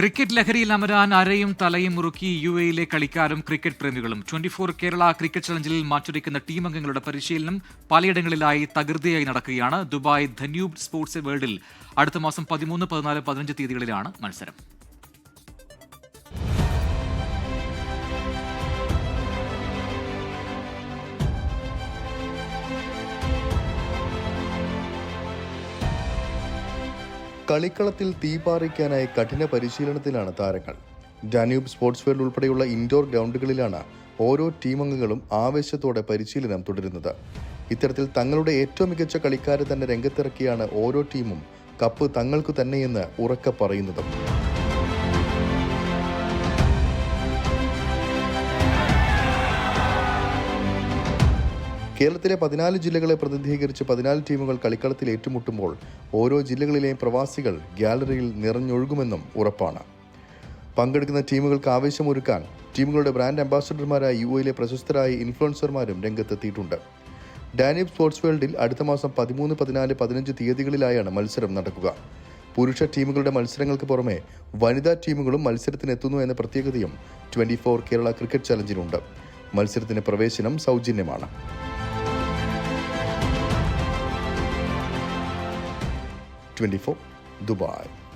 Cricket ലഹരിയിൽ അമരാൻ അരയും തലയും മുറുക്കി UAE-യിലെ കളിക്കാരും ക്രിക്കറ്റ് പ്രേമികളും 24 കേരള ക്രിക്കറ്റ് ചലഞ്ചിൽ മാറ്റുരയ്ക്കുന്ന ടീം അംഗങ്ങളുടെ പരിശീലനം പലയിടങ്ങളിലായി തകൃതിയായി നടക്കുകയാണ്. ദുബായ് ധന്യൂബ് സ്പോർട്സ് വേൾഡിൽ അടുത്ത മാസം 13, 14, 15 തീയതികളിലാണ് മത്സരം. കളിക്കളത്തിൽ തീപാറിക്കാനായി കഠിന പരിശീലനത്തിലാണ് താരങ്ങൾ. ഡാന്യൂബ് സ്പോർട്സ് വേൾഡ് ഉൾപ്പെടെയുള്ള ഇൻഡോർ ഗ്രൗണ്ടുകളിലാണ് ഓരോ ടീം അംഗങ്ങളും ആവേശത്തോടെ പരിശീലനം തുടരുന്നത്. ഇത്തരത്തിൽ തങ്ങളുടെ ഏറ്റവും മികച്ച കളിക്കാരെ തന്നെ രംഗത്തിറക്കിയാണ് ഓരോ ടീമും കപ്പ് തങ്ങൾക്കു തന്നെയെന്ന് ഉറക്കെ പറയുന്നതും. കേരളത്തിലെ 14 ജില്ലകളെ പ്രതിനിധീകരിച്ച് 14 ടീമുകൾ കളിക്കളത്തിൽ ഏറ്റുമുട്ടുമ്പോൾ ഓരോ ജില്ലകളിലെയും പ്രവാസികൾ ഗ്യാലറിയിൽ നിറഞ്ഞൊഴുകുമെന്നും ഉറപ്പാണ്. പങ്കെടുക്കുന്ന ടീമുകൾക്ക് ആവേശമൊരുക്കാൻ ടീമുകളുടെ ബ്രാൻഡ് അംബാസഡർമാരായി UAE-യിലെ പ്രശസ്തരായ ഇൻഫ്ലുവൻസർമാരും രംഗത്തെത്തിയിട്ടുണ്ട്. ഡാന്യൂബ് സ്പോർട്സ് വേൾഡിൽ അടുത്ത മാസം 13, 14, 15 തീയതികളിലായാണ് മത്സരം നടക്കുക. പുരുഷ ടീമുകളുടെ മത്സരങ്ങൾക്ക് പുറമെ വനിതാ ടീമുകളും മത്സരത്തിനെത്തുന്നു എന്ന പ്രത്യേകതയും 24 കേരള ക്രിക്കറ്റ് ചലഞ്ചിനുണ്ട്. മത്സരത്തിന് പ്രവേശനം സൗജന്യമാണ്. 24 Dubai.